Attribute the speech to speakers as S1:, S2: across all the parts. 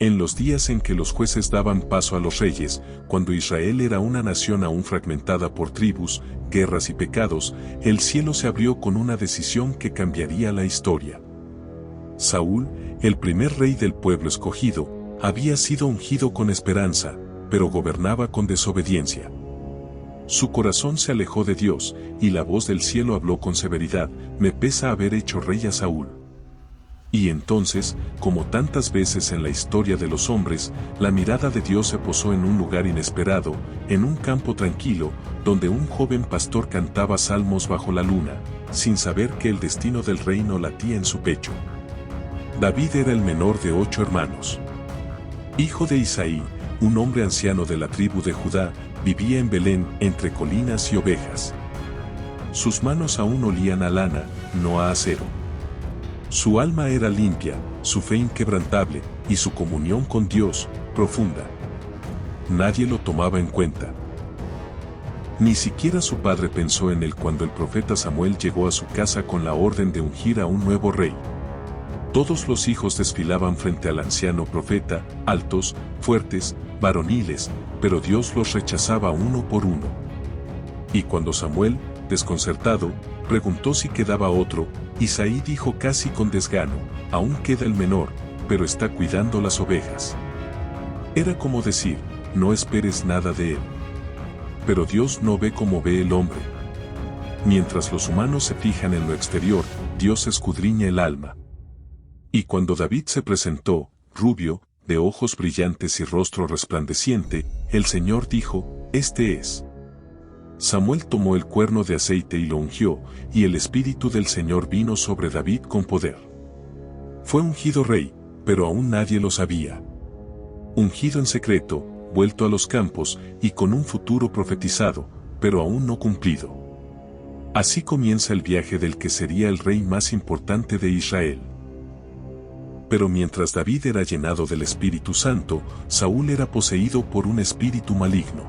S1: En los días en que los jueces daban paso a los reyes, cuando Israel era una nación aún fragmentada por tribus, guerras y pecados, el cielo se abrió con una decisión que cambiaría la historia. Saúl, el primer rey del pueblo escogido, había sido ungido con esperanza, pero gobernaba con desobediencia. Su corazón se alejó de Dios, y la voz del cielo habló con severidad: me pesa haber hecho rey a Saúl. Y entonces, como tantas veces en la historia de los hombres, la mirada de Dios se posó en un lugar inesperado, en un campo tranquilo, donde un joven pastor cantaba salmos bajo la luna, sin saber que el destino del reino latía en su pecho. David era el menor de 8 hermanos. Hijo de Isaí, un hombre anciano de la tribu de Judá, vivía en Belén, entre colinas y ovejas. Sus manos aún olían a lana, no a acero. Su alma era limpia, su fe inquebrantable, y su comunión con Dios, profunda. Nadie lo tomaba en cuenta. Ni siquiera su padre pensó en él cuando el profeta Samuel llegó a su casa con la orden de ungir a un nuevo rey. Todos los hijos desfilaban frente al anciano profeta, altos, fuertes, varoniles, pero Dios los rechazaba uno por uno. Y cuando Samuel, desconcertado, preguntó si quedaba otro, Isaí dijo casi con desgano: aún queda el menor, pero está cuidando las ovejas. Era como decir: no esperes nada de él. Pero Dios no ve como ve el hombre. Mientras los humanos se fijan en lo exterior, Dios escudriña el alma. Y cuando David se presentó, rubio, de ojos brillantes y rostro resplandeciente, el Señor dijo: este es. Samuel tomó el cuerno de aceite y lo ungió, y el Espíritu del Señor vino sobre David con poder. Fue ungido rey, pero aún nadie lo sabía. Ungido en secreto, vuelto a los campos, y con un futuro profetizado, pero aún no cumplido. Así comienza el viaje del que sería el rey más importante de Israel. Pero mientras David era llenado del Espíritu Santo, Saúl era poseído por un espíritu maligno.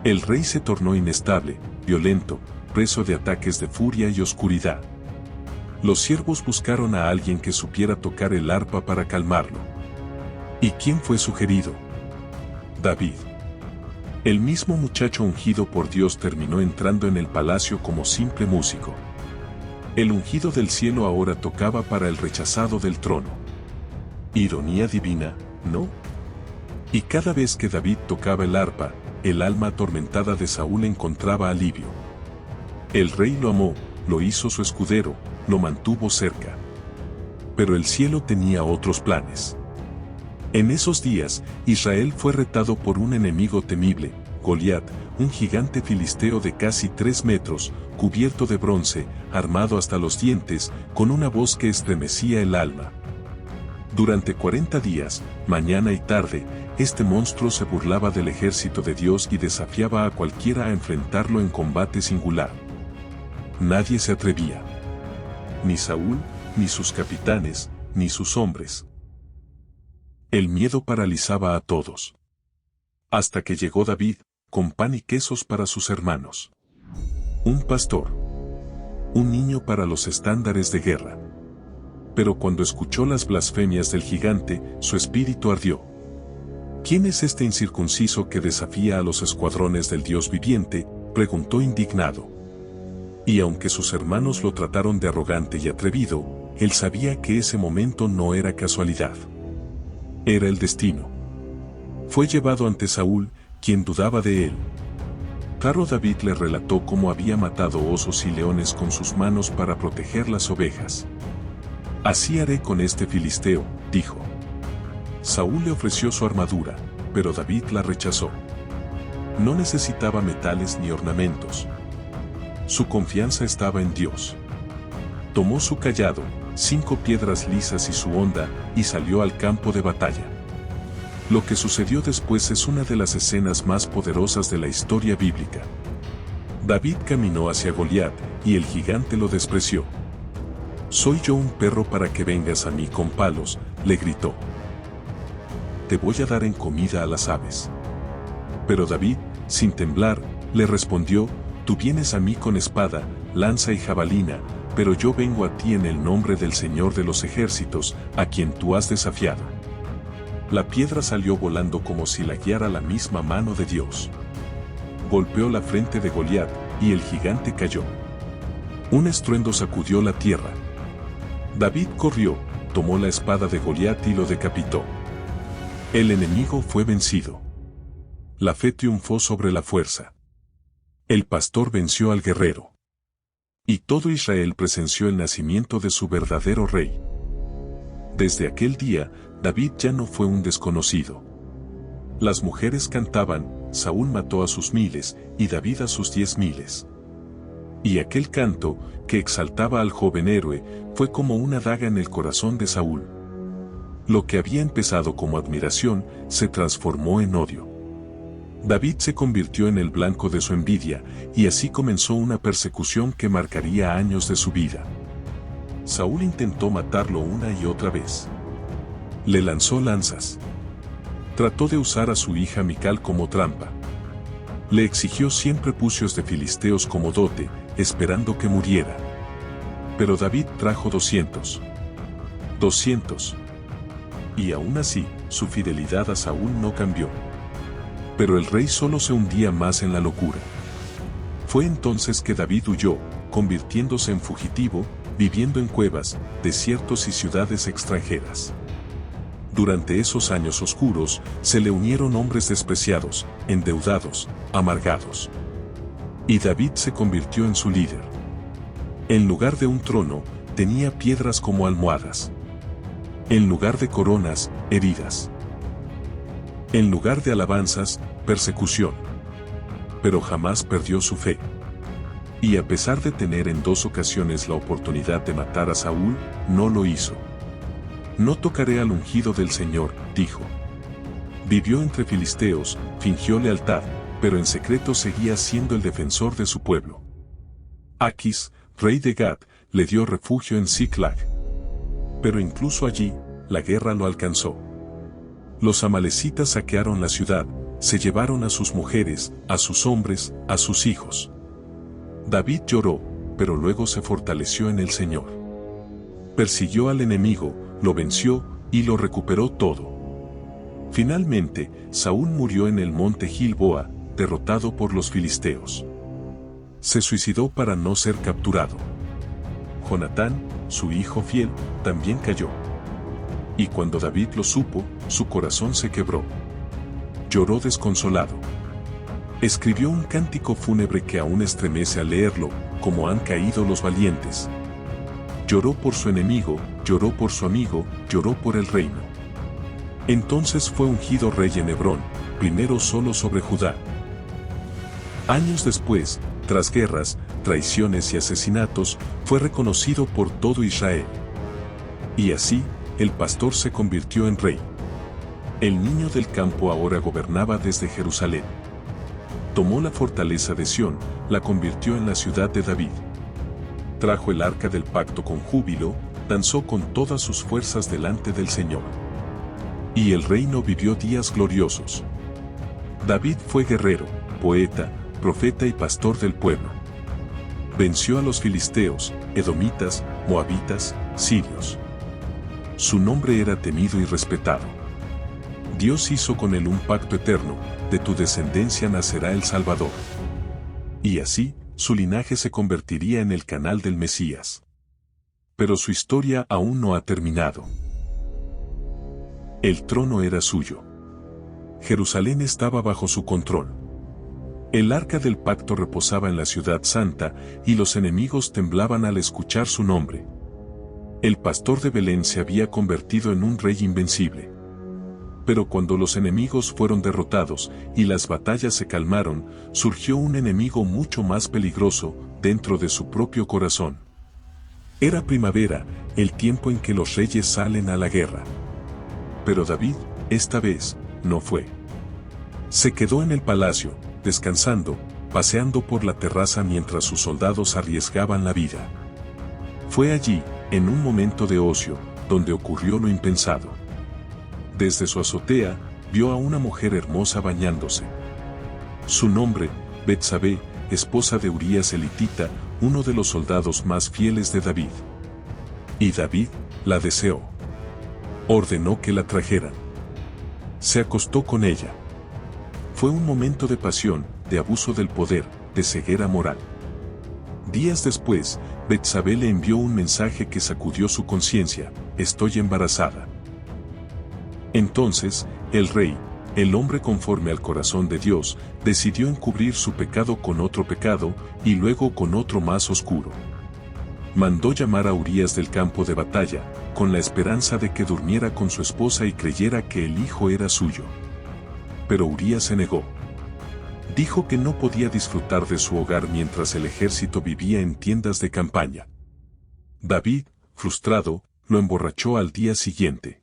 S1: El rey se tornó inestable, violento, preso de ataques de furia y oscuridad. Los siervos buscaron a alguien que supiera tocar el arpa para calmarlo. ¿Y quién fue sugerido? David. El mismo muchacho ungido por Dios terminó entrando en el palacio como simple músico. El ungido del cielo ahora tocaba para el rechazado del trono. Ironía divina, ¿no? Y cada vez que David tocaba el arpa, el alma atormentada de Saúl encontraba alivio. El rey lo amó, lo hizo su escudero, lo mantuvo cerca. Pero el cielo tenía otros planes. En esos días, Israel fue retado por un enemigo temible, Goliat, un gigante filisteo de casi 3 metros, cubierto de bronce, armado hasta los dientes, con una voz que estremecía el alma. Durante 40 días, mañana y tarde, este monstruo se burlaba del ejército de Dios y desafiaba a cualquiera a enfrentarlo en combate singular. Nadie se atrevía. Ni Saúl, ni sus capitanes, ni sus hombres. El miedo paralizaba a todos. Hasta que llegó David, con pan y quesos para sus hermanos. Un pastor. Un niño para los estándares de guerra. Pero cuando escuchó las blasfemias del gigante, su espíritu ardió. ¿Quién es este incircunciso que desafía a los escuadrones del Dios viviente?, preguntó indignado. Y aunque sus hermanos lo trataron de arrogante y atrevido, él sabía que ese momento no era casualidad. Era el destino. Fue llevado ante Saúl, quien dudaba de él. Claro, David le relató cómo había matado osos y leones con sus manos para proteger las ovejas. Así haré con este filisteo, dijo. Saúl le ofreció su armadura, pero David la rechazó. No necesitaba metales ni ornamentos. Su confianza estaba en Dios. Tomó su cayado, 5 piedras lisas y su honda, y salió al campo de batalla. Lo que sucedió después es una de las escenas más poderosas de la historia bíblica. David caminó hacia Goliat, y el gigante lo despreció. «¿Soy yo un perro para que vengas a mí con palos?», le gritó. «Te voy a dar en comida a las aves». Pero David, sin temblar, le respondió: «Tú vienes a mí con espada, lanza y jabalina, pero yo vengo a ti en el nombre del Señor de los ejércitos, a quien tú has desafiado». La piedra salió volando como si la guiara la misma mano de Dios. Golpeó la frente de Goliat, y el gigante cayó. Un estruendo sacudió la tierra. David corrió, tomó la espada de Goliat y lo decapitó. El enemigo fue vencido. La fe triunfó sobre la fuerza. El pastor venció al guerrero. Y todo Israel presenció el nacimiento de su verdadero rey. Desde aquel día, David ya no fue un desconocido. Las mujeres cantaban, Saúl mató a sus miles, y David a sus 10,000. Y aquel canto, que exaltaba al joven héroe, fue como una daga en el corazón de Saúl. Lo que había empezado como admiración, se transformó en odio. David se convirtió en el blanco de su envidia, y así comenzó una persecución que marcaría años de su vida. Saúl intentó matarlo una y otra vez. Le lanzó lanzas. Trató de usar a su hija Mical como trampa. Le exigió 100 prepucios de filisteos como dote, esperando que muriera. Pero David trajo 200. Y aún así, su fidelidad a Saúl no cambió. Pero el rey solo se hundía más en la locura. Fue entonces que David huyó, convirtiéndose en fugitivo, viviendo en cuevas, desiertos y ciudades extranjeras. Durante esos años oscuros, se le unieron hombres despreciados, endeudados, amargados. Y David se convirtió en su líder. En lugar de un trono, tenía piedras como almohadas. En lugar de coronas, heridas. En lugar de alabanzas, persecución. Pero jamás perdió su fe. Y a pesar de tener en 2 ocasiones la oportunidad de matar a Saúl, no lo hizo. No tocaré al ungido del Señor, dijo. Vivió entre filisteos, fingió lealtad, pero en secreto seguía siendo el defensor de su pueblo. Aquis, rey de Gad, le dio refugio en Ziklag. Pero incluso allí, la guerra lo alcanzó. Los amalecitas saquearon la ciudad, se llevaron a sus mujeres, a sus hombres, a sus hijos. David lloró, pero luego se fortaleció en el Señor. Persiguió al enemigo, lo venció, y lo recuperó todo. Finalmente, Saúl murió en el monte Gilboa, derrotado por los filisteos. Se suicidó para no ser capturado. Jonatán, su hijo fiel, también cayó. Y cuando David lo supo, su corazón se quebró. Lloró desconsolado. Escribió un cántico fúnebre que aún estremece al leerlo, como han caído los valientes. Lloró por su enemigo, lloró por su amigo, lloró por el reino. Entonces fue ungido rey en Hebrón, primero solo sobre Judá. Años después, tras guerras, traiciones y asesinatos, fue reconocido por todo Israel. Y así, el pastor se convirtió en rey. El niño del campo ahora gobernaba desde Jerusalén. Tomó la fortaleza de Sión, la convirtió en la ciudad de David. Trajo el arca del pacto con júbilo, danzó con todas sus fuerzas delante del Señor. Y el reino vivió días gloriosos. David fue guerrero, poeta, profeta y pastor del pueblo. Venció a los filisteos, edomitas, moabitas, sirios. Su nombre era temido y respetado. Dios hizo con él un pacto eterno, de tu descendencia nacerá el Salvador. Y así, su linaje se convertiría en el canal del Mesías. Pero su historia aún no ha terminado. El trono era suyo. Jerusalén estaba bajo su control. El arca del pacto reposaba en la ciudad santa, y los enemigos temblaban al escuchar su nombre. El pastor de Belén se había convertido en un rey invencible. Pero cuando los enemigos fueron derrotados y las batallas se calmaron, surgió un enemigo mucho más peligroso dentro de su propio corazón. Era primavera, el tiempo en que los reyes salen a la guerra. Pero David, esta vez, no fue. Se quedó en el palacio, descansando, paseando por la terraza mientras sus soldados arriesgaban la vida. Fue allí, en un momento de ocio, donde ocurrió lo impensado. Desde su azotea, vio a una mujer hermosa bañándose. Su nombre, Betsabé, esposa de Urías elitita, uno de los soldados más fieles de David. Y David la deseó. Ordenó que la trajeran. Se acostó con ella. Fue un momento de pasión, de abuso del poder, de ceguera moral. Días después, Betsabé le envió un mensaje que sacudió su conciencia: estoy embarazada. Entonces, el rey, el hombre conforme al corazón de Dios, decidió encubrir su pecado con otro pecado, y luego con otro más oscuro. Mandó llamar a Urías del campo de batalla, con la esperanza de que durmiera con su esposa y creyera que el hijo era suyo. Pero Urías se negó. Dijo que no podía disfrutar de su hogar mientras el ejército vivía en tiendas de campaña. David, frustrado, lo emborrachó al día siguiente.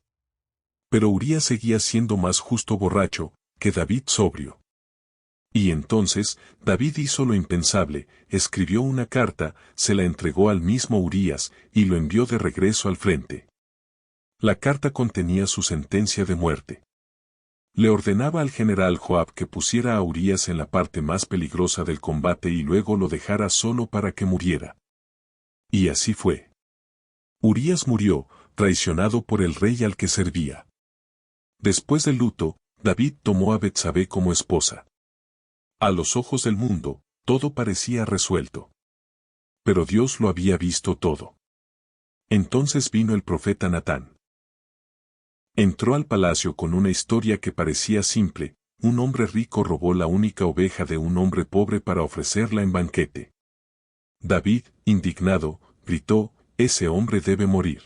S1: Pero Urías seguía siendo más justo borracho que David sobrio. Y entonces, David hizo lo impensable, escribió una carta, se la entregó al mismo Urías, y lo envió de regreso al frente. La carta contenía su sentencia de muerte. Le ordenaba al general Joab que pusiera a Urías en la parte más peligrosa del combate y luego lo dejara solo para que muriera. Y así fue. Urías murió, traicionado por el rey al que servía. Después del luto, David tomó a Betsabé como esposa. A los ojos del mundo, todo parecía resuelto. Pero Dios lo había visto todo. Entonces vino el profeta Natán. Entró al palacio con una historia que parecía simple: un hombre rico robó la única oveja de un hombre pobre para ofrecerla en banquete. David, indignado, gritó: ese hombre debe morir.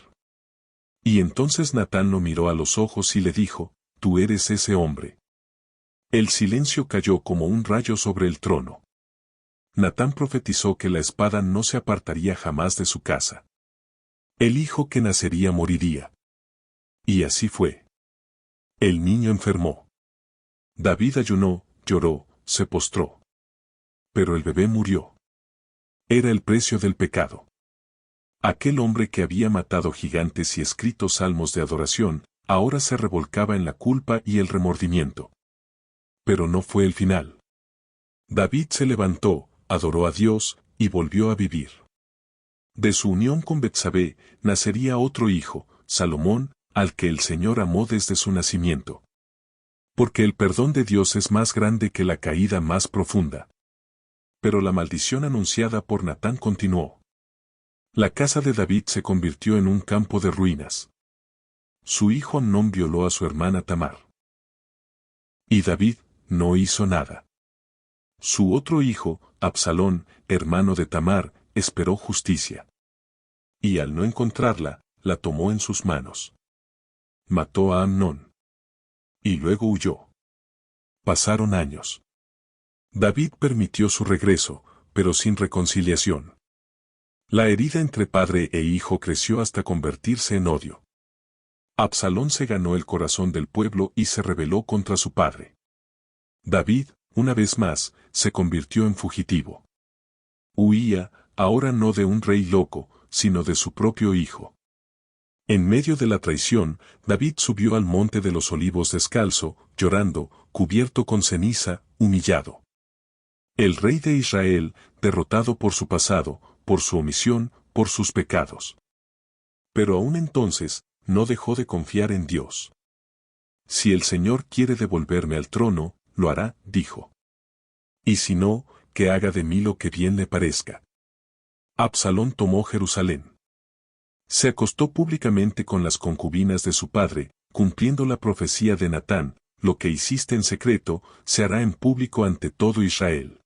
S1: Y entonces Natán lo miró a los ojos y le dijo: tú eres ese hombre. El silencio cayó como un rayo sobre el trono. Natán profetizó que la espada no se apartaría jamás de su casa. El hijo que nacería moriría. Y así fue. El niño enfermó. David ayunó, lloró, se postró. Pero el bebé murió. Era el precio del pecado. Aquel hombre que había matado gigantes y escrito salmos de adoración, ahora se revolcaba en la culpa y el remordimiento. Pero no fue el final. David se levantó, adoró a Dios, y volvió a vivir. De su unión con Betsabé, nacería otro hijo, Salomón, al que el Señor amó desde su nacimiento. Porque el perdón de Dios es más grande que la caída más profunda. Pero la maldición anunciada por Natán continuó. La casa de David se convirtió en un campo de ruinas. Su hijo Amnón violó a su hermana Tamar. Y David no hizo nada. Su otro hijo, Absalón, hermano de Tamar, esperó justicia. Y al no encontrarla, la tomó en sus manos. Mató a Amnón. Y luego huyó. Pasaron años. David permitió su regreso, pero sin reconciliación. La herida entre padre e hijo creció hasta convertirse en odio. Absalón se ganó el corazón del pueblo y se rebeló contra su padre. David, una vez más, se convirtió en fugitivo. Huía, ahora no de un rey loco, sino de su propio hijo. En medio de la traición, David subió al monte de los olivos descalzo, llorando, cubierto con ceniza, humillado. El rey de Israel, derrotado por su pasado, por su omisión, por sus pecados. Pero aún entonces, no dejó de confiar en Dios. Si el Señor quiere devolverme al trono, lo hará, dijo. Y si no, que haga de mí lo que bien le parezca. Absalón tomó Jerusalén. Se acostó públicamente con las concubinas de su padre, cumpliendo la profecía de Natán: lo que hiciste en secreto, se hará en público ante todo Israel.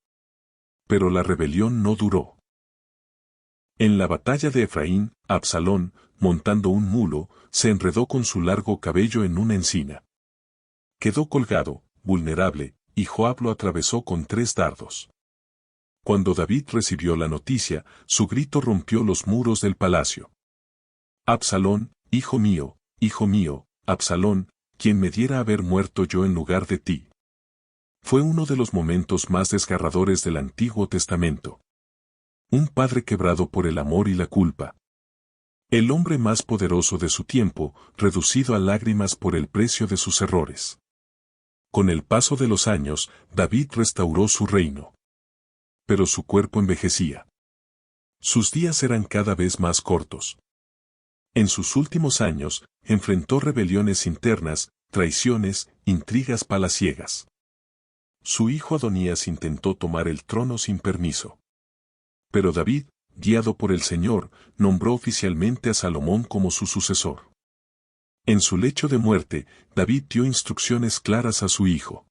S1: Pero la rebelión no duró. En la batalla de Efraín, Absalón, montando un mulo, se enredó con su largo cabello en una encina. Quedó colgado, vulnerable, y Joab lo atravesó con 3 dardos. Cuando David recibió la noticia, su grito rompió los muros del palacio. Absalón, hijo mío, Absalón, quien me diera haber muerto yo en lugar de ti. Fue uno de los momentos más desgarradores del Antiguo Testamento. Un padre quebrado por el amor y la culpa. El hombre más poderoso de su tiempo, reducido a lágrimas por el precio de sus errores. Con el paso de los años, David restauró su reino. Pero su cuerpo envejecía. Sus días eran cada vez más cortos. En sus últimos años, enfrentó rebeliones internas, traiciones, intrigas palaciegas. Su hijo Adonías intentó tomar el trono sin permiso. Pero David, guiado por el Señor, nombró oficialmente a Salomón como su sucesor. En su lecho de muerte, David dio instrucciones claras a su hijo.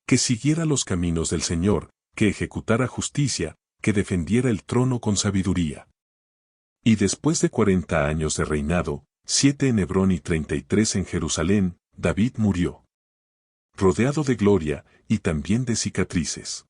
S1: Que siguiera los caminos del Señor, que ejecutara justicia, que defendiera el trono con sabiduría. Y después de 40 años de reinado, 7 en Hebrón y 33 en Jerusalén, David murió. Rodeado de gloria, y también de cicatrices.